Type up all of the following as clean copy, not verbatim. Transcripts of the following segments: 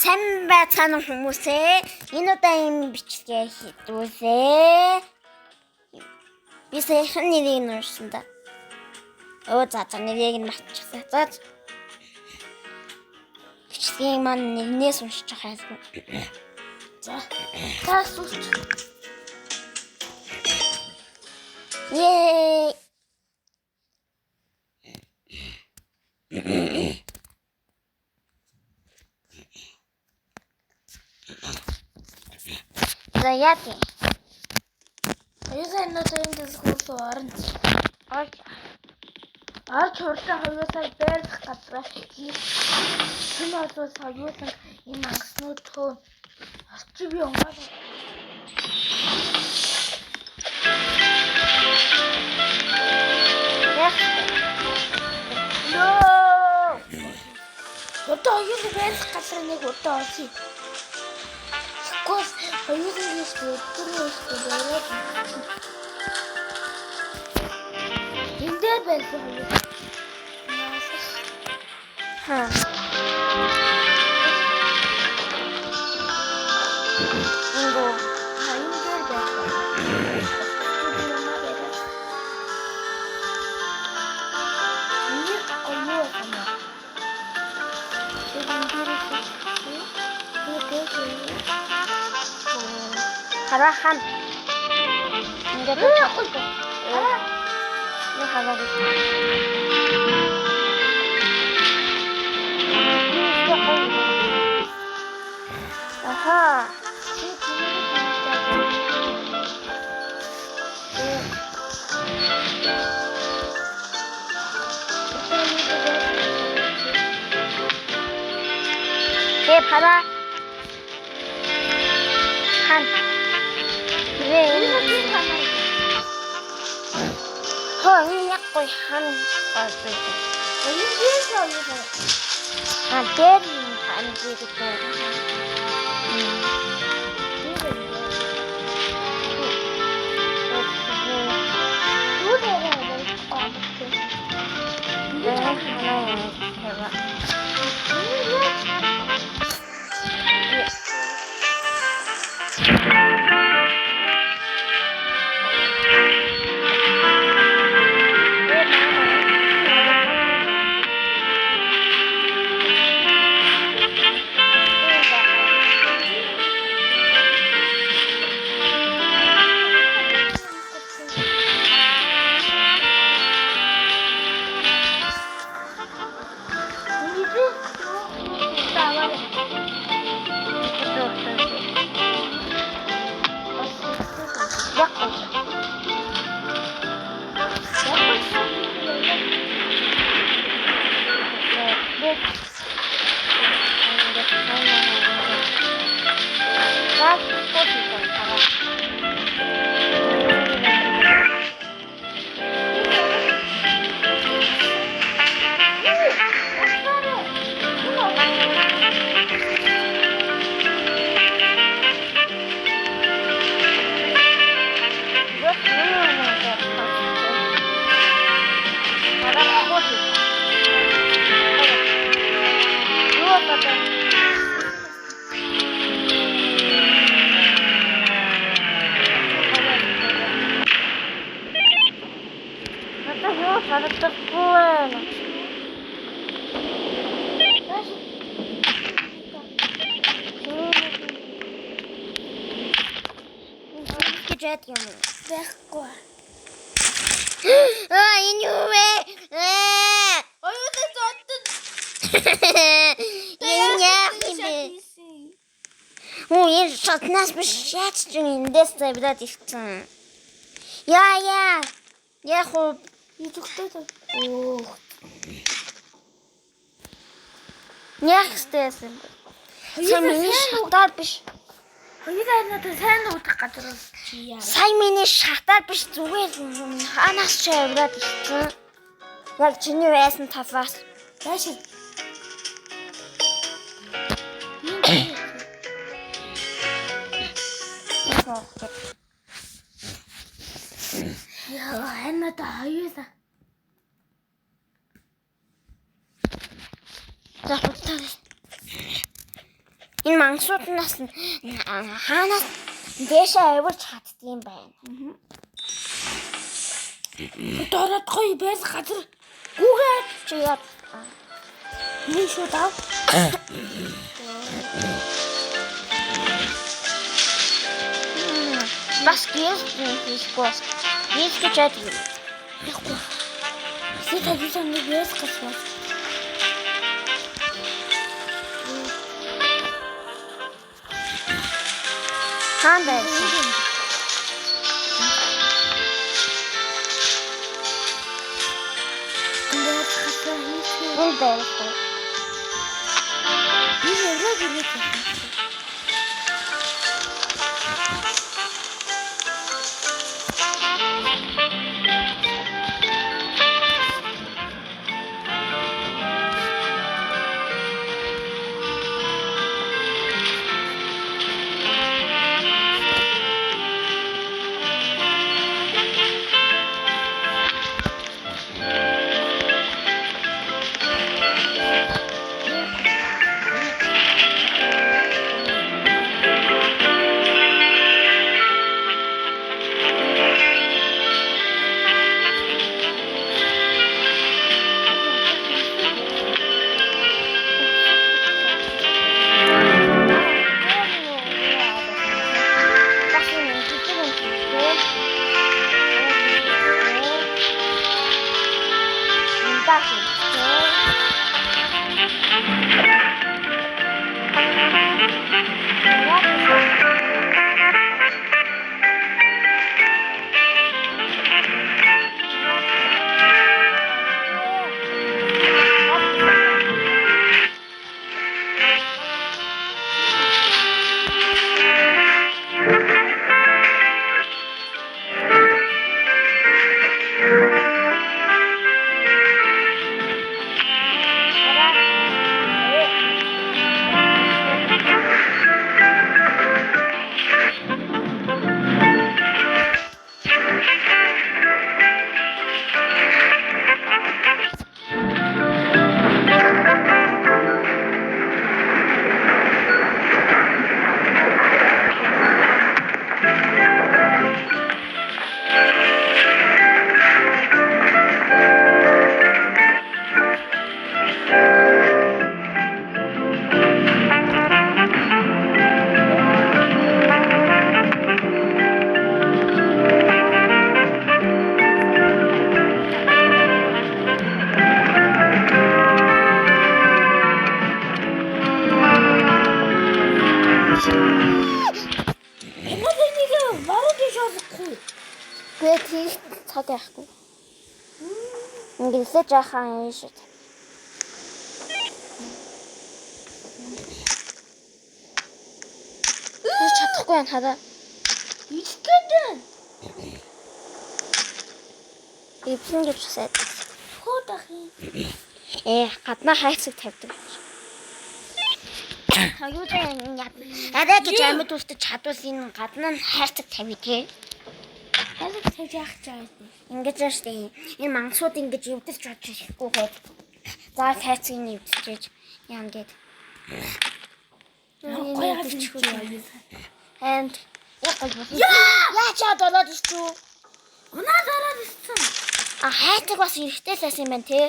Сайн байцгаана хүмүүсээ. Энэ удаагийн бичлэгээ хийдгүүлээ. Би саяхан нэрийг нь уншсан да. За нэрийг нь мартчихсан. За. Бичлэгийн маань нэрнээс уншиж байгаа юм. За. Тасууч. Yay! За яати. Аюултай энэ дискурс орно. Хурдан хоёулаа байрах газраа энэ олвол хоёулаа энэ ангаснууд төө орчив юм аа. Одоо хоёулаа байрах газраа нэг удаа олъё. Кос хоёулаа нэг өдөр байгаад эндээ байсан хоёулаа. Харахан. Ингээд хараа. Не хараа. Аха. Хара. Хан. Хөөе хан болов. Тэр хан гэдэг. Жад юм байхгүй. Энэ юу вэ? Хоёулаа зодтон. Энэ шатнаас биш шаач чинь эндээс завлаад ирсэн. Яа. Яг уу Итгтэй. Яхстэйсэн. Миний шатаар биш. Хоёулаа надад сайн уудах газар чи яа. Сайн миний шатаар биш зүгээр ханаас ч аваад ирсэн. Яг чиний байсан талаас. Яаши. Яа, надад хоёулаа. За бүгд мангасууднаас хаанаас дэшээ авирч чаддгийм байна. Дороод гоё байс газар гүүгээ Чи яа нэг шүү даа. бас хийхгүй. Хийх чад юм. Сэтгэл нэг байс газар. Хаан байсан. Энэ байсан. Тэгээд хийх цаг яахгүй. Ингээсээ жаахан юм шүү. Чадахгүй юм хараа. Итгэдэн. Эвлэн гэж сайд. Хөөх юм. Гаднаа хайцаг тавьдаг. Юу ч юм яа. Арай гэж амьд үстэж чадвал энэ гаднаа хайцаг тавь тий. Хайцаг тавьж яах гэж байна. Ингэж штэ. Энэ мангасууд ингэж эвдэлж бодож ирэхгүй гээд. За хайцаг нь эвдэлж яам гээд. Гоё хэлчихгүй юу. And яачаа дороод ирчихв. Унаа дороод ирсэн. Хайцаг бас эрэхтэй л байсан юм байна тий.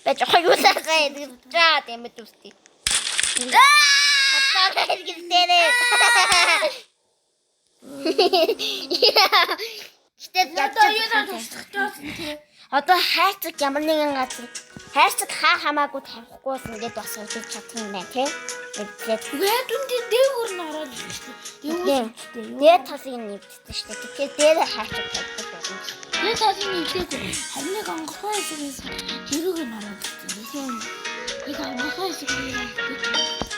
Бэж хоёулаа идчихээ дэмэд үстэй. Хатаа хэлгэрдээрээ. Гэтэл одоо хайцаг ямар нэгэн газар хайцаг хамаагүй тавихгүй ингээд бас удаж чадсан юм байна тий. Тэгээд үндэ дээгүүр нь ороод ирсэн. Дээд талыг нь нэвдсэн шүү дээ. Тэгэхээр дээрээ хайцаг тавьдаг болно. Дээд талыг нэвдээд харин нэг онгорхой хэсгээс хэрэг нь ороод ирсэн. Нэг онгорхой хэсэг нь.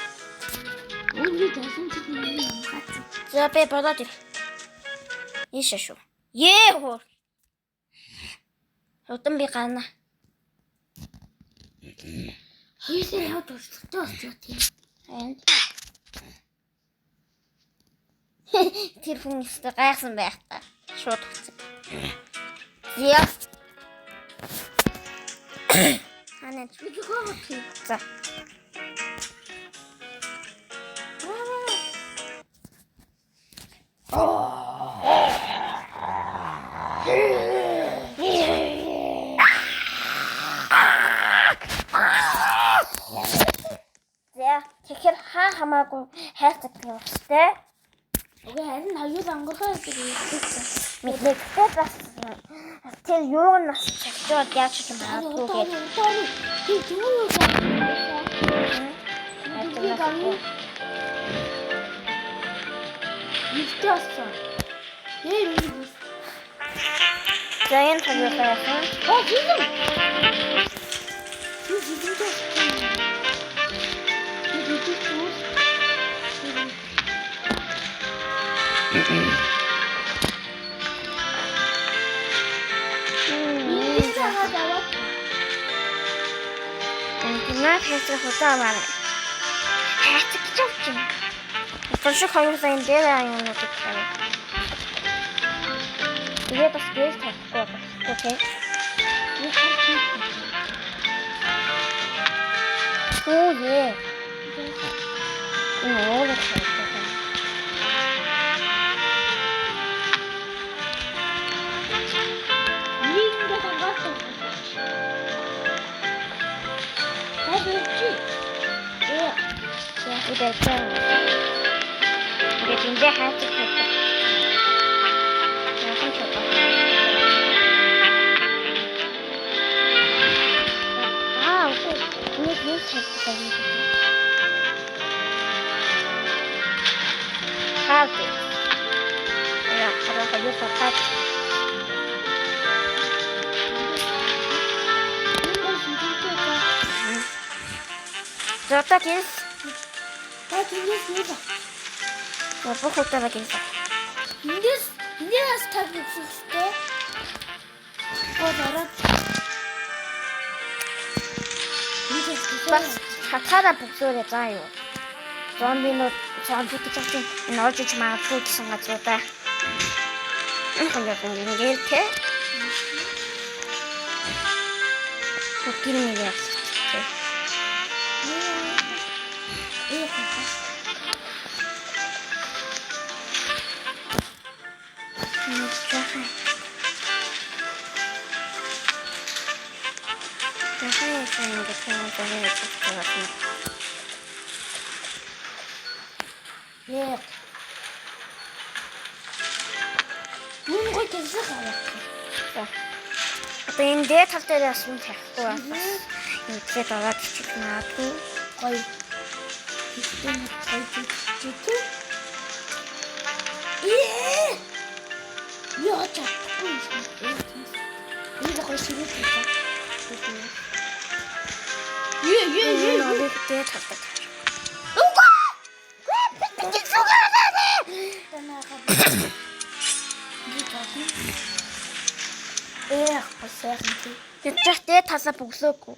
Үгүй дасан ч юм хатсан. За би болоод ир. Ийш шүү. Хөө. Удам би гарна. Хоёулаа яваад урсгалтай болчихоо тийм. Тэр хүн ихтэй гайхсан байх та. Шууд хуцаг. Яа. Ханаа чи гоо. За. хамаагүй хайрцаг гэвчтэй. Окей, харин хоёул онгорхой гэдэг хэлсэн. Мэдээгүй бас тэр юу нь бас чагчаад яаж ч юм магадгүй гэх. Тэр юу юу гэх. Ивтээсэн. Ээ юу. Заян тавьяасан. Хийм. Юу хийдэж. Наад хэсэг хутаа маань. Хэсэг чавч юм. Өчиг 2 сая дээр аюунууд гэх. Тэгээд бас гэрэл тавихгүй байна. Окей. Оо е. Оо л хайртай. Удаачаа. Ингээд энэ хаачих хэрэгтэй. Яахан чад. Окей. Нэг чадтай юм. Хаачих. Яа, хараа юу фатат. Зотак is Тэнгис нэг. бохотаа гэсэн. Эндээс таг үзэхтэй. Бодороо. Бас хатаараа бүгсөөрэй заа юу. Зомбинууд гэж авчих энэ орж иж магадгүй гэсэн газруудаа. Ингээд тэ. Бүгдийг нэг явах. Яа. Мөн гой тэгсэх авах. Одоо энэ дээр тал дээр асуун тавихгүй байна. Ингээд аваад чих наадгүй. Гой. Систем хайчих. Яа чадахгүй юм. Энэ гой ширээ хийх. Нэг дээр тавтай. Посернти. Ячтэй тасаа бүгсөөгүй.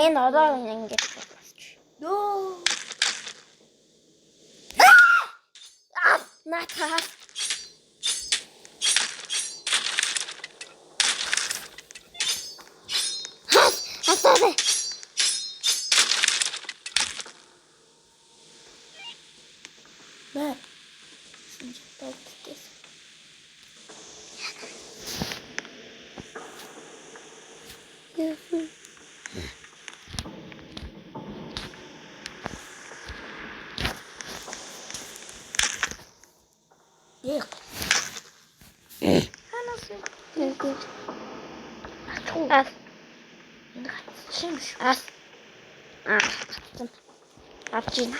Энэ ороо ингэж болчих. Нөө. Натаа. Асаа. Бэ. Синжтайс. Авчина.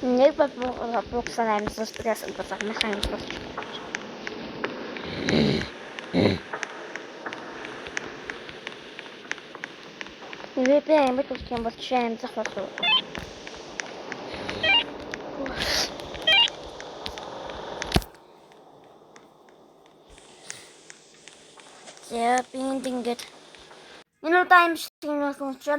Нэг боксаар амьсгал стресс болоод махаа амьсгал. Нэрээ амьд болох юм бол чи амьсгах болов. За би энд ингээд энэ удаа юм шиг юм болсон учраас